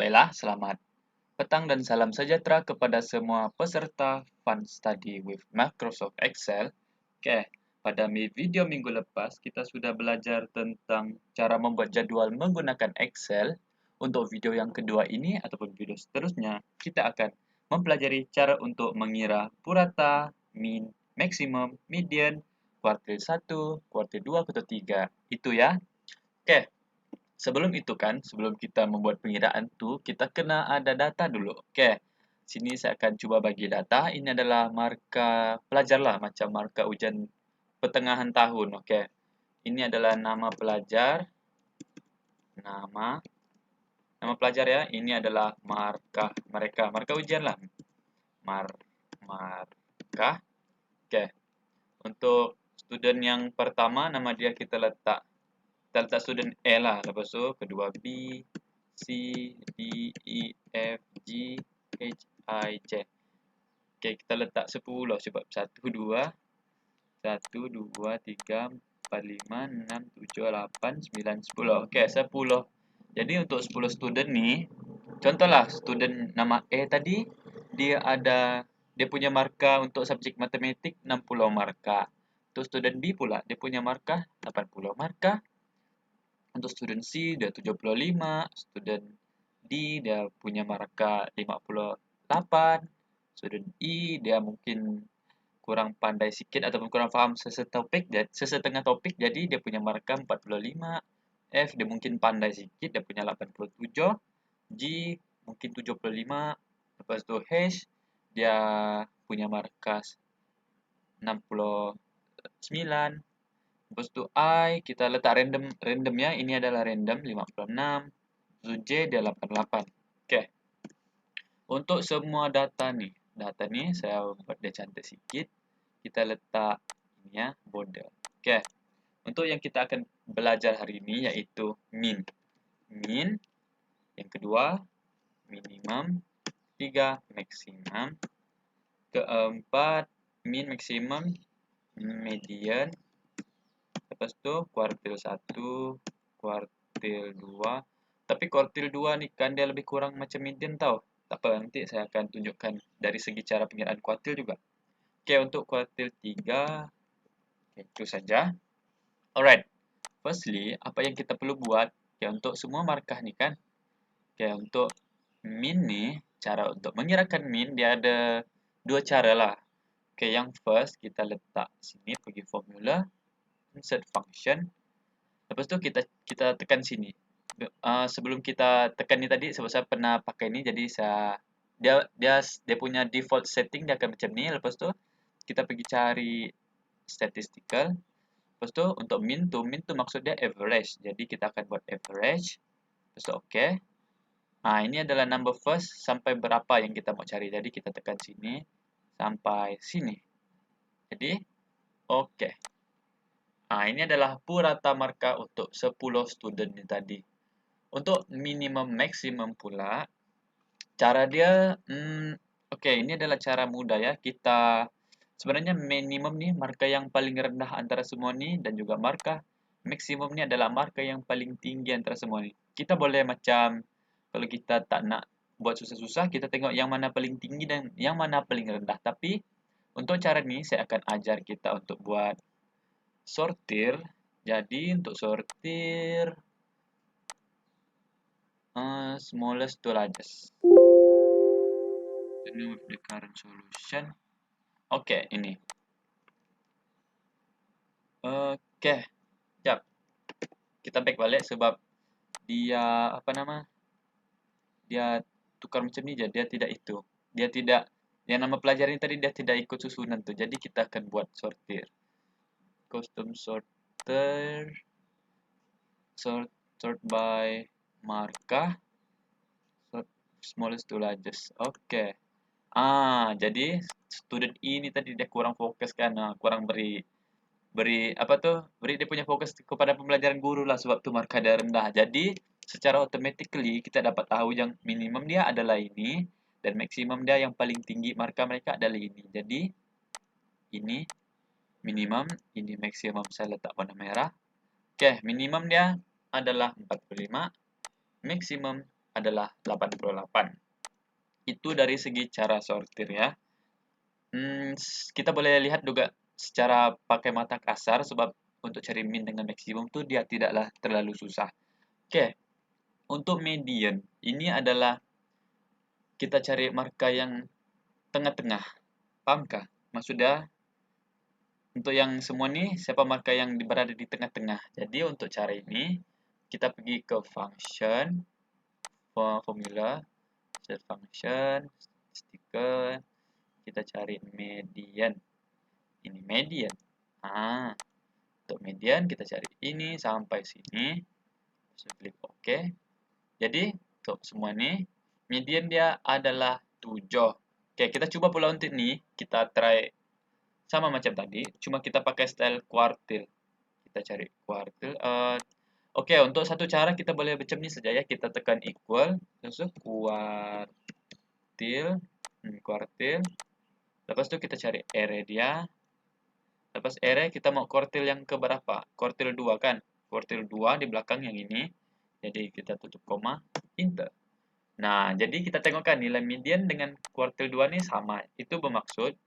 Baiklah, selamat petang dan salam sejahtera kepada semua peserta Fun Study with Microsoft Excel. Oke, pada video minggu lepas kita sudah belajar tentang cara membuat jadwal menggunakan Excel. Untuk video yang kedua ini ataupun video seterusnya, kita akan mempelajari cara untuk mengira purata, min, maksimum, median, kuartil 1, kuartil 2, kuartil 3. Itu ya. Oke, sebelum itu kan, sebelum kita membuat pengiraan tuh, kita kena ada data dulu. Oke, sini saya akan coba bagi data. Ini adalah marka pelajar lah, macam marka ujian pertengahan tahun. Oke, ini adalah nama pelajar, nama nama pelajar ya. Ini adalah marka mereka, marka ujian lah. Marka. Oke, untuk student yang pertama, nama dia kita letak student A lah, lepas tu kedua B, C, D, E, F, G, H, I, J. Okay, kita letak 10 sebab 1, 2, 3, 4, 5, 6, 7, 8, 9, 10. Okay, 10. Jadi untuk 10 student ni, contohlah student nama A tadi, dia punya markah untuk subjek matematik 60 markah. Untuk student B pula, dia punya markah 80 markah. Untuk student C dia 75, student D dia punya markah 58, student E dia mungkin kurang pandai sikit ataupun kurang faham sesetengah topik jadi dia punya markah 45, F dia mungkin pandai sikit dia punya 87, G mungkin 75, lepas tu H dia punya markah 69. Lepas tu I kita letak random ya. Ini adalah random 56. So J dia 88. Okey. Untuk semua data ni saya buat dia cantik sikit. Kita letak ini ya, border. Okey. Untuk yang kita akan belajar hari ini iaitu min. Min. Yang kedua minimum. Tiga maksimum. Keempat min maksimum median. Lepas tu kuartil 1, kuartil 2. Tapi kuartil 2 ni kan dia lebih kurang macam median tau. Tak apa, nanti saya akan tunjukkan dari segi cara pengiraan kuartil juga. Okey, untuk kuartil 3, okay, itu saja. Alright, firstly, apa yang kita perlu buat? Okay, untuk semua markah ni kan. Okay, untuk min ni, cara untuk mengirakan min, dia ada dua cara lah. Okay, yang first, kita letak sini, pergi formula. Insert function. Lepas tu kita tekan sini. Sebelum kita tekan ni tadi sebab saya pernah pakai ni jadi dia punya default setting dia akan macam ni. Lepas tu kita pergi cari statistical. Lepas tu untuk min tu maksud dia average. Jadi kita akan buat average. Lepas tu okey. Ini adalah number first sampai berapa yang kita mau cari. Jadi kita tekan sini sampai sini. Jadi okey. Ini adalah purata markah untuk 10 student ni tadi. Untuk minimum maksimum pula, cara dia, okey, ini adalah cara mudah ya. Kita sebenarnya minimum ni markah yang paling rendah antara semua ni dan juga markah maksimum ni adalah markah yang paling tinggi antara semua ni. Kita boleh macam kalau kita tak nak buat susah-susah, kita tengok yang mana paling tinggi dan yang mana paling rendah. Tapi untuk cara ni saya akan ajar kita untuk buat sortir. Jadi untuk sortir smallest to largest. Continue with the current solution. Okey, ini. Okey. Jap. Kita back balik sebab dia dia tukar macam ni je, dia tidak itu. Dia tidak yang nama pelajar ni tadi dia tidak ikut susunan tu. Jadi kita akan buat sortir. Custom sorter. Sort by markah. Sort smallest to largest. Okey. Jadi student E ni tadi dia kurang fokus kan, kurang beri dia punya fokus kepada pembelajaran guru lah sebab tu markah dia rendah. Jadi secara automatically kita dapat tahu yang minimum dia adalah ini dan maksimum dia yang paling tinggi markah mereka adalah ini. Jadi ini minimum, ini maksimum, saya letak warna merah. Okey, minimum dia adalah 45, maksimum adalah 88. Itu dari segi cara sortir ya. Kita boleh lihat juga secara pakai mata kasar sebab untuk cari min dengan maksimum tuh dia tidaklah terlalu susah. Oke, untuk median ini adalah kita cari marka yang tengah-tengah. Pahamkah? Maksudnya untuk yang semua nih siapa marka yang berada di tengah-tengah. Jadi untuk cara ini kita pergi ke function, formula, set function, stiker, kita cari median. Ini median. Nah, untuk median kita cari ini sampai sini. Terus klik OK. Jadi untuk semua nih median dia adalah 7. Oke, kita coba pula untuk ini. Kita try sama macam tadi, cuma kita pakai style kuartil. Kita cari kuartil. Oke, untuk satu cara kita boleh macam ini saja ya. Kita tekan equal, terus kuartil, kuartil. Lepas itu kita cari array dia. Lepas array kita mau kuartil yang ke berapa? Kuartil 2 kan? Kuartil 2 di belakang yang ini. Jadi kita tutup koma, enter. Nah, jadi kita tengokkan nilai median dengan kuartil 2 ini sama. Itu bermaksud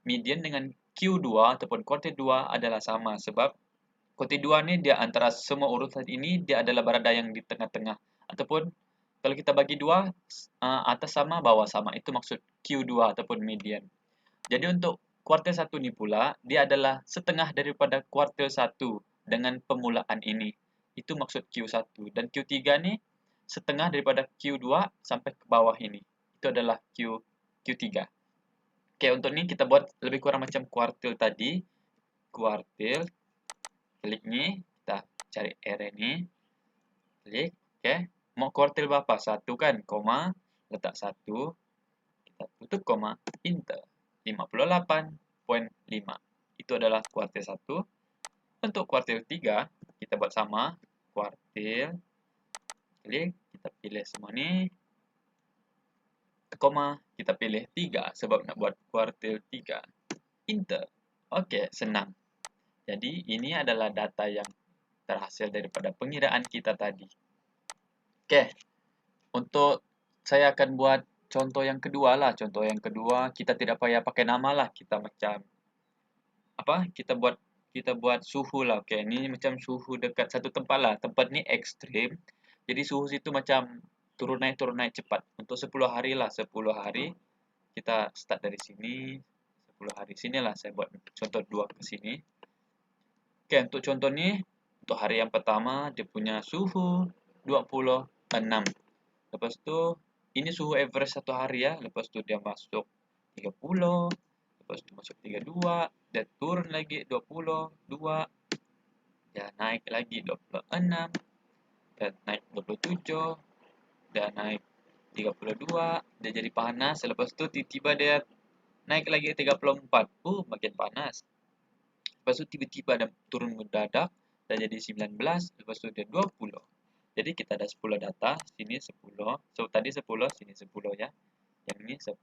median dengan Q2 ataupun kuartil 2 adalah sama. Sebab kuartil 2 ini dia antara semua urutan ini dia adalah berada yang di tengah-tengah. Ataupun kalau kita bagi dua, atas sama, bawah sama. Itu maksud Q2 ataupun median. Jadi untuk kuartil 1 ini pula, dia adalah setengah daripada kuartil 1 dengan permulaan ini. Itu maksud Q1. Dan Q3 ini setengah daripada Q2 sampai ke bawah ini. Itu adalah Q3. Oke, untuk ini kita buat lebih kurang macam kuartil tadi. Kuartil, klik nih, kita cari array ini. Klik, oke. Mau kuartil berapa? 1 kan, koma, letak 1. Kita tutup koma, enter. 58,5. Itu adalah kuartil 1. Untuk kuartil 3, kita buat sama. Kuartil, klik, kita pilih semua ini. Koma, kita pilih 3 sebab nak buat kuartil 3. Enter. Oke, senang. Jadi, ini adalah data yang terhasil daripada pengiraan kita tadi. Oke, untuk saya akan buat contoh yang kedua lah. Contoh yang kedua, kita tidak payah pakai nama lah. Kita macam apa? Kita buat suhu lah. Oke, ini macam suhu dekat satu tempat lah. Tempat ni ekstrim. Jadi suhu situ macam turun naik cepat. Untuk 10 hari lah. 10 hari kita start dari sini. 10 hari sinilah saya buat contoh 2 ke sini. Oke, untuk contoh ni untuk hari yang pertama dia punya suhu 26. Lepas tu ini suhu average satu hari ya. Lepas tu dia masuk 30. Lepas tu masuk 32, dan turun lagi 22, dan naik lagi 26, dan naik 27, dan naik 32, dia jadi panas. Lepas tu tiba-tiba dia naik lagi 34. Makin panas. Lepas tu tiba-tiba dia turun mendadak dan jadi 19, lepas tu dia 20. Jadi kita ada 10 data, sini 10. So tadi 10, sini 10 ya. Yang ini 10.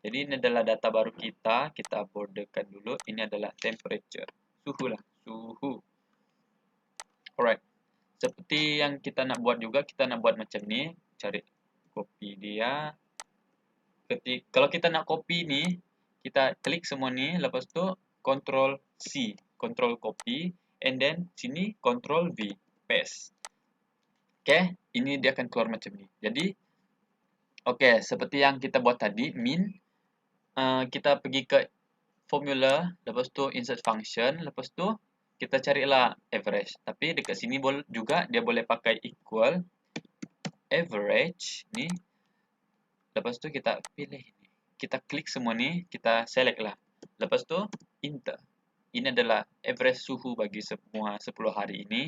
Jadi ini adalah data baru kita borderkan dulu. Ini adalah temperature, suhu lah, suhu. Alright, seperti yang kita nak buat juga, kita nak buat macam ni. Cari copy dia. Kalau kita nak copy ni, kita klik semua ni, lepas tu Ctrl C, Ctrl copy, and then sini Ctrl V, paste. Okay, ini dia akan keluar macam ni. Jadi, okay, seperti yang kita buat tadi, min. Kita pergi ke formula, lepas tu insert function, lepas tu kita carilah average. Tapi dekat sini juga dia boleh pakai equal average ni. Lepas tu kita pilih ini. Kita klik semua ni, kita select lah. Lepas tu enter. Ini adalah average suhu bagi semua 10 hari ini.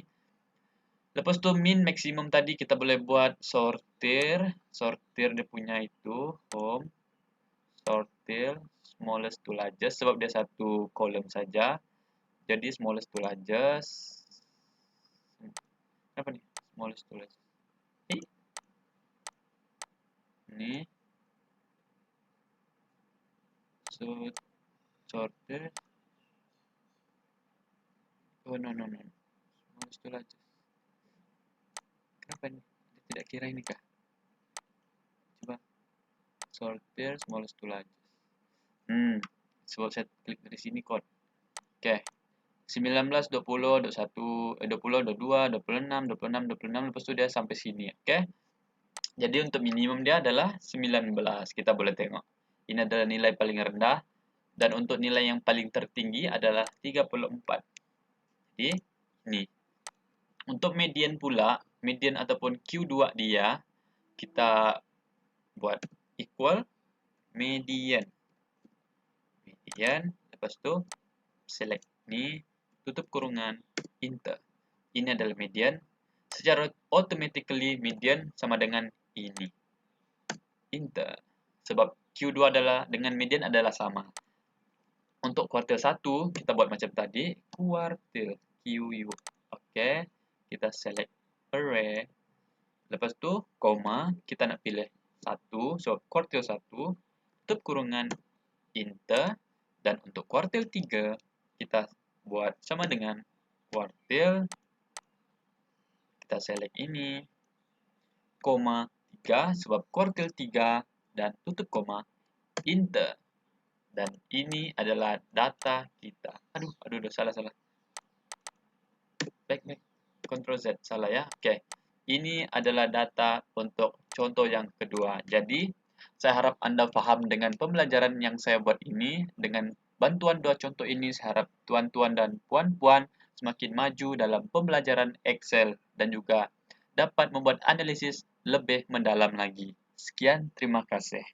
Lepas tu min maksimum tadi kita boleh buat sortir. Sortir dia punya itu home. Sortir smallest to largest sebab dia satu kolom saja. Jadi smallest to largest. Apa ni? Smallest to largest. Ini. So sortir. Oh no. Smallest to largest. Kenapa ni? Dia tidak kira ini kah? sortir smallest to largest. Sebab saya klik dari sini code. Oke. 19, 20, 21, 20, 22, 26, 26, 26, lepas itu dia sampai sini. Oke. Jadi untuk minimum dia adalah 19. Kita boleh tengok. Ini adalah nilai paling rendah. Dan untuk nilai yang paling tertinggi adalah 34. Jadi, ini. Untuk median pula, median ataupun Q2 dia, kita buat equal median. Median, lepas itu select ini, tutup kurungan, enter. Ini adalah median. Secara automatically median sama dengan ini. Enter. Sebab Q2 adalah dengan median adalah sama. Untuk kuartil 1, kita buat macam tadi, kuartil QU. Oke, kita select array. Lepas tu, koma, kita nak pilih 1, so kuartil 1, tutup kurungan, enter. Dan untuk kuartil 3, kita buat sama dengan kuartil, kita select ini, koma 3, sebab kuartil 3, dan tutup koma, enter. Dan ini adalah data kita. Aduh, salah. Back, Ctrl Z, salah ya. Oke, ini adalah data untuk contoh yang kedua. Jadi, saya harap Anda paham dengan pembelajaran yang saya buat ini. Dengan bantuan dua contoh ini, saya harap tuan-tuan dan puan-puan semakin maju dalam pembelajaran Excel dan juga dapat membuat analisis lebih mendalam lagi. Sekian, terima kasih.